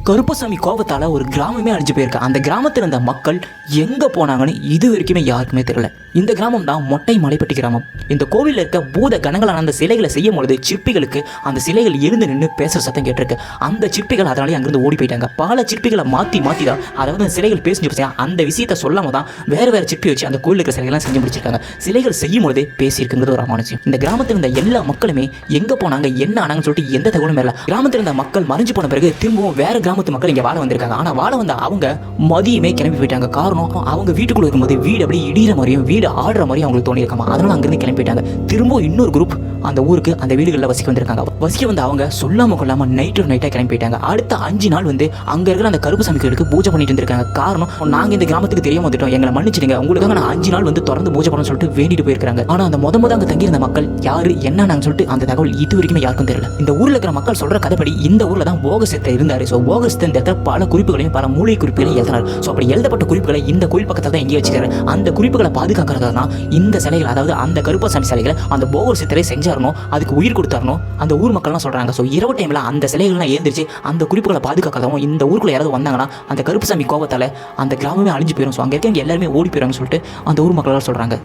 கருப்பசாமி கோபத்தால் ஒரு கிராமமே அழிஞ்சு போயிருக்கு. அந்த கிராமத்தில் இருந்த மக்கள் எங்கே போனாங்கன்னு இது வரைக்குமே யாருக்குமே தெரியல. இந்த கிராமம் தான் மொட்டை மலைப்பட்டி கிராமம். இந்த கோவிலில் இருக்க பூத கணங்களான அந்த சிலைகளை செய்யும் பொழுது சிற்பிகளுக்கு அந்த சிலைகள் எழுந்து நின்று பேசுகிற சத்தம் கேட்டிருக்கு. அந்த சிற்பிகள் அதனாலே அங்கிருந்து ஓடி போயிட்டாங்க. பல சிற்பிகளை மாற்றி தான், அதாவது அந்த சிலைகள் பேசி அந்த விஷயத்தை சொல்லாம தான் வேறு சிற்பி வச்சு அந்த கோவில் இருக்கிற சிலைகள்லாம் செஞ்சு முடிச்சிருக்காங்க. சிலைகள் செய்யும் பொழுதே பேசியிருக்குங்கிறது ஒரு அமானுஷ்யம். இந்த கிராமத்தில் இருந்த எல்லா மக்களுமே எங்கே போனாங்க என்ன ஆனாங்கன்னு சொல்லிட்டு எந்த தகவலும் இல்லை. கிராமத்தில் இருந்த மக்கள் மறைஞ்சு போன பிறகு திரும்பவும் வேற கிராமத்து மக்கள் இங்கே வாழ வந்திருக்காங்க. ஆனால் வாழ வந்த அவங்க மதியமே கிளம்பி போயிட்டாங்க. காரணம், அவங்க வீட்டுக்குள்ள இருக்கும்போது வீடு அப்படியே இடிகிற மாதிரியும் வீடு ஆடுற மாதிரியும் அவங்களுக்கு தோணியிருக்காங்க. அதனால அங்கிருந்து கிளம்பி போயிட்டாங்க. திரும்ப இன்னொரு குரூப் அந்த ஊருக்கு அந்த வீடுகளில் வசிக்க வந்திருக்காங்க. வசிக்க வந்து அவங்க சொல்லாம கொள்ளாம நைட்டாக கிளம்பி போயிட்டாங்க. அடுத்த 5 நாள் வந்து அங்க இருக்கிற அந்த கருப்பசாமி கோயிலுக்கு பூஜை பண்ணிட்டு இருந்திருக்காங்க. காரணம், நாங்க இந்த கிராமத்துக்கு தெரியாம வந்துட்டோம், எங்களை மன்னிச்சிடுங்க, உங்களுக்காக நான் 5 நாள் வந்து தொடர்ந்து பூஜை பண்ணணும்னு சொல்லிட்டு வேண்டிட்டு போயிருக்காங்க. ஆனா அந்த முத அங்க தங்கி இருந்த மக்கள் யாரு என்னன்னு சொல்லிட்டு அந்த தகவல் இது வரைக்குமே யாருக்கும் தெரியல. இந்த ஊர்ல இருக்கிற மக்கள் சொல்ற கதைப்படி இந்த ஊர்ல தான் போகசித்தர் இருந்தாரு. ஸோ போகசித்தர் இந்த இடத்துல பல குறிப்புகளையும் பல மூலிகை குறிப்புகளையும் எழுதினார். ஸோ அப்படி எழுதப்பட்ட குறிப்புகளை இந்த கோயில் பக்கத்தில் தான் எங்கேயே வச்சுக்காரு. அந்த குறிப்புகளை பாதுகாக்கிறதா தான் இந்த சிலைகள், அதாவது அந்த கருப்பசாமி சிலைகளை அந்த போகர் சித்தரை செஞ்சாரணும், அதுக்கு உயிர் கொடுத்தாரணும் அந்த ஊர் மக்கள்லாம் சொல்றாங்க. ஸோ இரவு டைம்ல அந்த சிலைகள்லாம் ஏந்திரிச்சு அந்த குறிப்புகளை பாதுகாக்கிறதாவும் இந்த ஊருக்குள்ள யாராவது வந்தாங்கன்னா அந்த கருப்பசாமி கோபத்தால அந்த கிராமமே அழிஞ்சு போயிடும். ஸோ அங்கே இருக்க எல்லாருமே ஓடி போயிடுறாங்கன்னு சொல்லிட்டு அந்த ஊர் மக்கள் சொல்றாங்க.